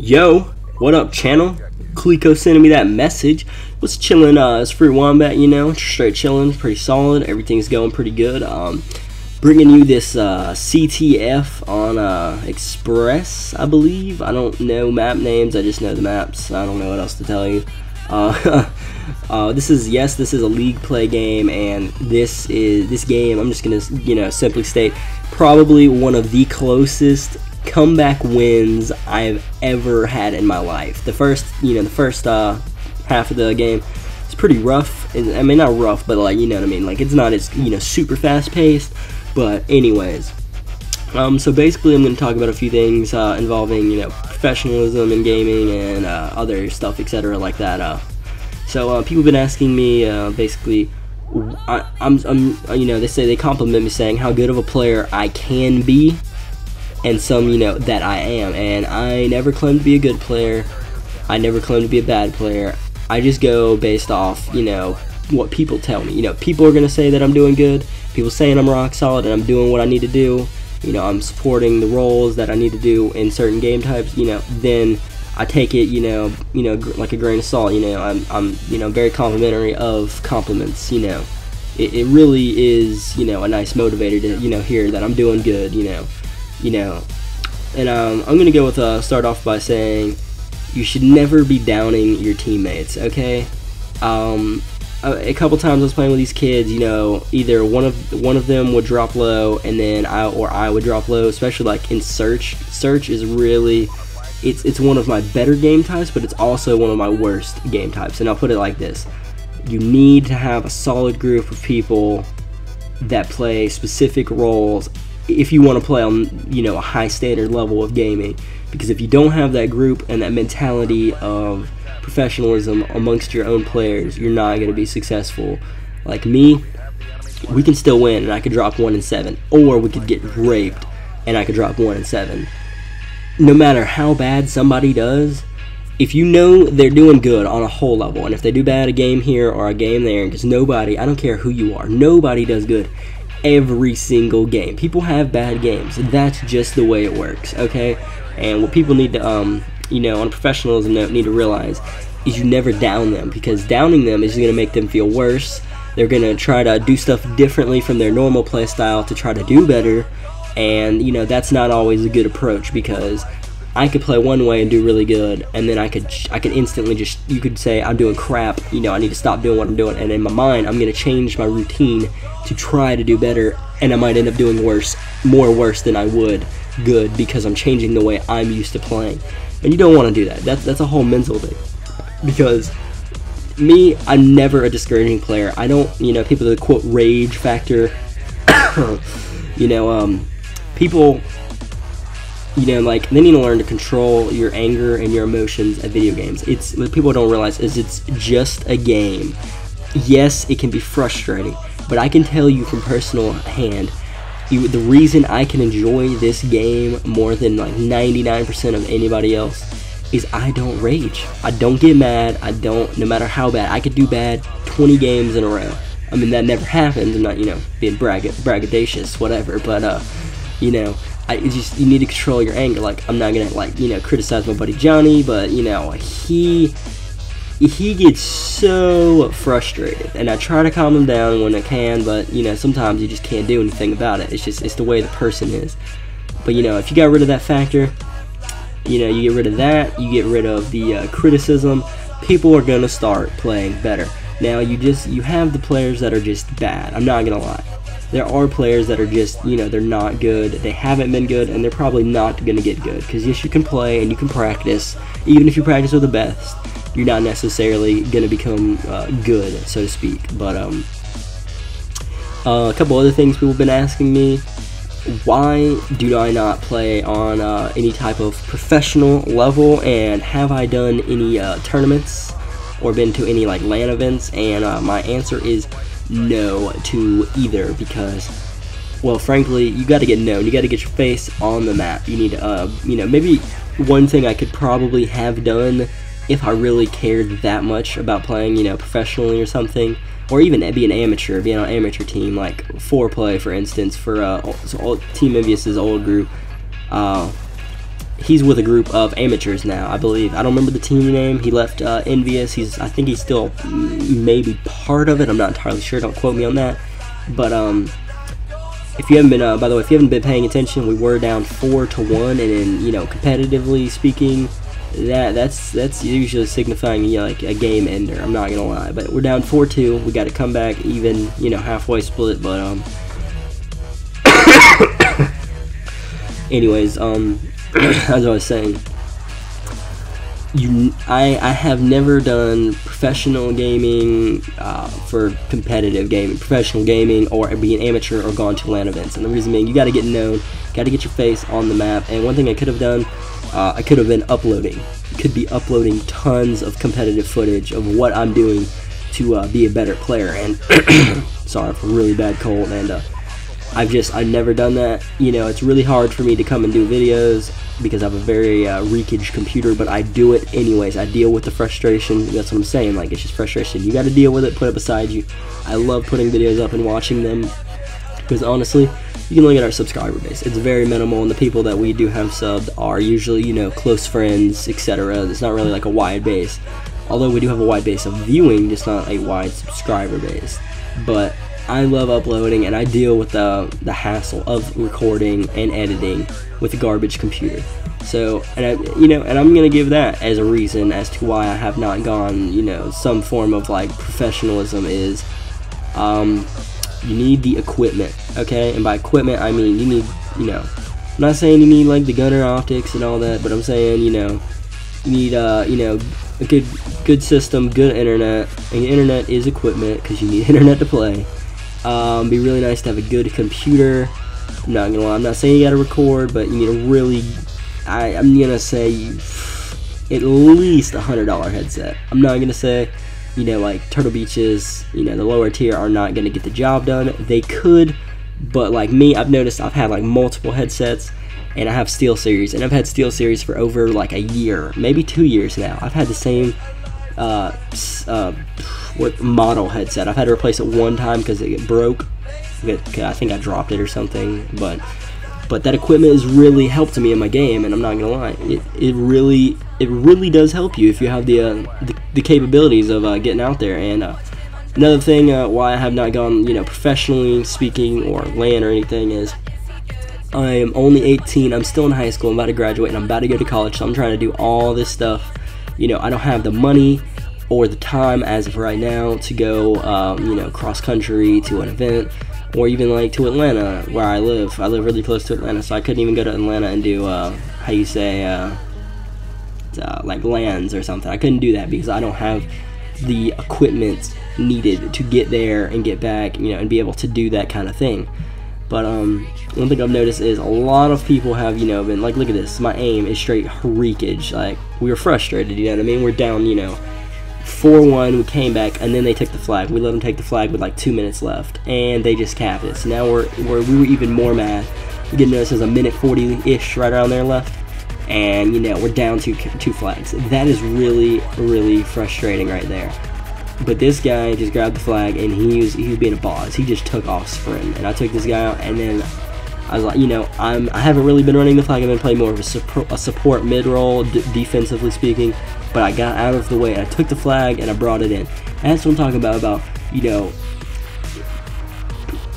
Yo, what up, channel? Clico sending me that message. Was chilling, it's free wombat, you know, straight chilling, pretty solid. Everything's going pretty good. Bringing you this CTF on Express, I believe. I don't know map names. I just know the maps. I don't know what else to tell you. This is a league play game, and this game, I'm just gonna simply state, probably one of the closest comeback wins I've ever had in my life. The first half of the game is pretty rough. I mean, not rough, but like, you know what I mean. Like, it's not as, super fast paced. But anyways, so basically I'm going to talk about a few things involving, professionalism in gaming and other stuff, etc. like that. So people have been asking me, basically, they say, they compliment me saying how good of a player I can be, and some, that I am. And I never claim to be a good player. I never claim to be a bad player. I just go based off, what people tell me. People are going to say that I'm doing good. People saying I'm rock solid and I'm doing what I need to do. I'm supporting the roles that I need to do in certain game types. Then I take it, like a grain of salt. I'm very complimentary of compliments. It really is, a nice motivator to, hear that I'm doing good. And I'm gonna go with start off by saying you should never be downing your teammates. Okay. A couple times I was playing with these kids, either one of them would drop low, and then I would drop low, especially like in search. Search is really, it's one of my better game types, but it's also one of my worst game types. And I'll put it like this: you need to have a solid group of people that play specific roles if you want to play on, a high standard level of gaming. Because if you don't have that group and that mentality of professionalism amongst your own players, you're not going to be successful. Like me, we can still win and I could drop 1 and 7, or we could get raped and I could drop 1 and 7. No matter how bad somebody does, if you know they're doing good on a whole level, and if they do bad a game here or a game there, because nobody, I don't care who you are, nobody does good every single game. People have bad games. That's just the way it works, okay? And what people need to on a professionalism note, need to realize is you never down them, because downing them is going to make them feel worse. They're going to try to do stuff differently from their normal play style to try to do better, and that's not always a good approach, because I could play one way and do really good, and then I could instantly just, you could say I'm doing crap, I need to stop doing what I'm doing, and in my mind I'm going to change my routine to try to do better, and I might end up doing more worse than I would good, because I'm changing the way I'm used to playing. And you don't want to do that. That's a whole mental thing. Because me, I'm never a discouraging player. I don't, people that quote rage factor, people, like, they need to learn to control your anger and your emotions at video games. What people don't realize is it's just a game. Yes, it can be frustrating, but I can tell you from personal hand, the reason I can enjoy this game more than like 99% of anybody else is I don't rage. I don't get mad. No matter how bad. I could do bad 20 games in a row. I mean, that never happens. I'm not, being braggadocious, whatever, but, you need to control your anger. Like, I'm not gonna, criticize my buddy Johnny, but, he gets so frustrated, and I try to calm him down when I can, but sometimes you just can't do anything about it. It's the way the person is. But if you got rid of that factor, you get rid of that, you get rid of the criticism, people are gonna start playing better. Now you have the players that are just bad. I'm not gonna lie. There are players that are just, they're not good, they haven't been good, and they're probably not gonna get good. Because yes, you can play and you can practice. Even if you practice with the best, you're not necessarily going to become good, so to speak. But a couple other things people have been asking me: why do I not play on any type of professional level, and have I done any tournaments or been to any like LAN events? And my answer is no to either, because, well, frankly, you got to get known. You got to get your face on the map. You need to, maybe one thing I could probably have done if I really cared that much about playing, professionally or something, or even be an amateur, be on an amateur team, like 4Play, for instance, for Team Envious's old group. he's with a group of amateurs now, I believe. I don't remember the team name. He left Envious. I think he's still maybe part of it. I'm not entirely sure. Don't quote me on that. But if you haven't been, by the way, if you haven't been paying attention, we were down 4-1, and in, you know, competitively speaking, that's usually signifying, you know, like a game ender. I'm not gonna lie, but we're down 4-2. We got to come back even, you know, halfway split. But anyways, as I was saying, I have never done professional gaming for competitive gaming, professional gaming, or be an amateur or gone to LAN events. And the reason being, you got to get known, got to get your face on the map. And one thing I could have done, I could have been uploading. Could be uploading tons of competitive footage of what I'm doing to be a better player. And sorry for a really bad cold, and I've never done that. You know, it's really hard for me to come and do videos because I have a very reekage computer, but I do it anyways. I deal with the frustration. That's what I'm saying. Like, it's just frustration. You got to deal with it, put it beside you. I love putting videos up and watching them because honestly, you can look at our subscriber base. It's very minimal, and the people that we do have subbed are usually, you know, close friends, etc. It's not really like a wide base. Although we do have a wide base of viewing, just not a wide subscriber base. But I love uploading, and I deal with the hassle of recording and editing with a garbage computer. So, and I'm gonna give that as a reason as to why I have not gone, you know, some form of like professionalism is, you need the equipment, okay? And by equipment, I mean you need, you know, I'm not saying you need like the gunner optics and all that, but I'm saying, you know, you need, you know, a good system, good internet, and internet is equipment because you need internet to play. Be really nice to have a good computer. I'm not gonna lie, I'm not saying you gotta record, but you need a really, I'm gonna say at least $100 headset. I'm not gonna say, you know, like Turtle Beach's, you know, the lower tier are not gonna get the job done. They could, but like me, I've noticed I've had like multiple headsets, and I have SteelSeries, and I've had SteelSeries for over like a year, maybe 2 years now. I've had the same what model headset. I've had to replace it one time because it broke. I think I dropped it or something, but that equipment has really helped me in my game, and I'm not gonna lie, it really does help you if you have the capabilities of getting out there. And another thing why I have not gone, you know, professionally speaking or LAN or anything is I am only 18. I'm still in high school. I'm about to graduate, and I'm about to go to college, so I'm trying to do all this stuff. You know, I don't have the money or the time as of right now to go, you know, cross country to an event, or even like to Atlanta where I live. I live really close to Atlanta, so I couldn't even go to Atlanta and do, how you say, like LANs or something. I couldn't do that because I don't have the equipment needed to get there and get back, you know, and be able to do that kind of thing. But one thing I've noticed is a lot of people have, you know, been like, look at this, my aim is straight freakage. Like, we were frustrated, you know what I mean? We're down, you know, 4-1, we came back, and then they took the flag. We let them take the flag with like 2 minutes left, and they just capped it. So now we were even more mad. We didn't notice there's a minute 40-ish right around there left, and, you know, we're down two flags. That is really, really frustrating right there. But this guy just grabbed the flag, and he was being a boss. He just took off sprinting, and I took this guy out, and then I was like, you know, I haven't really been running the flag. I've been playing more of a support mid-roll, defensively speaking. But I got out of the way, and I took the flag, and I brought it in. And that's what I'm talking about, you know,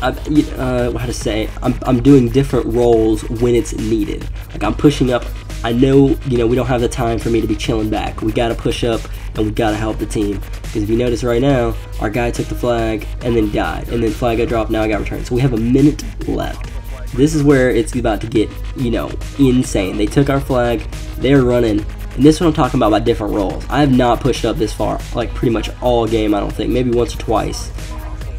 how to say, I'm doing different roles when it's needed. Like, I'm pushing up. I know, you know, we don't have the time for me to be chilling back. We got to push up, and we got to help the team. Because if you notice right now, our guy took the flag and then died. And then flag got dropped, now I got returned. So we have a minute left. This is where it's about to get, you know, insane. They took our flag, they're running. And this is what I'm talking about different roles. I have not pushed up this far, like pretty much all game, I don't think. Maybe once or twice.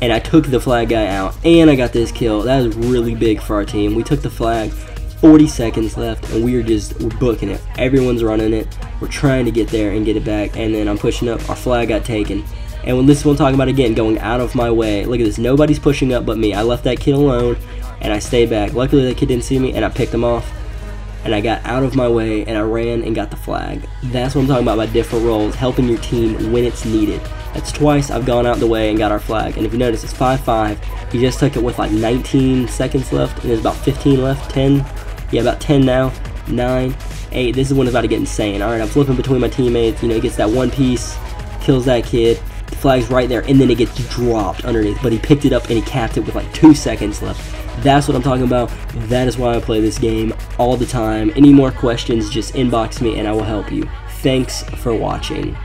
And I took the flag guy out, and I got this kill. That is really big for our team. We took the flag, 40 seconds left, and we're booking it. Everyone's running it. We're trying to get there and get it back, and then I'm pushing up. Our flag got taken. And when this is what I'm talking about again, going out of my way. Look at this. Nobody's pushing up but me. I left that kid alone, and I stayed back. Luckily, that kid didn't see me, and I picked him off. And I got out of my way, and I ran and got the flag. That's what I'm talking about by different roles, helping your team when it's needed. That's twice I've gone out the way and got our flag. And if you notice, it's 5-5. He just took it with like 19 seconds left, and there's about 15 left, 10. Yeah, about 10 now. 9, hey, this is when it's about to get insane. All right, I'm flipping between my teammates. You know, he gets that one piece, kills that kid. The flag's right there, and then it gets dropped underneath. But he picked it up and he capped it with like 2 seconds left. That's what I'm talking about. That is why I play this game all the time. Any more questions, just inbox me and I will help you. Thanks for watching.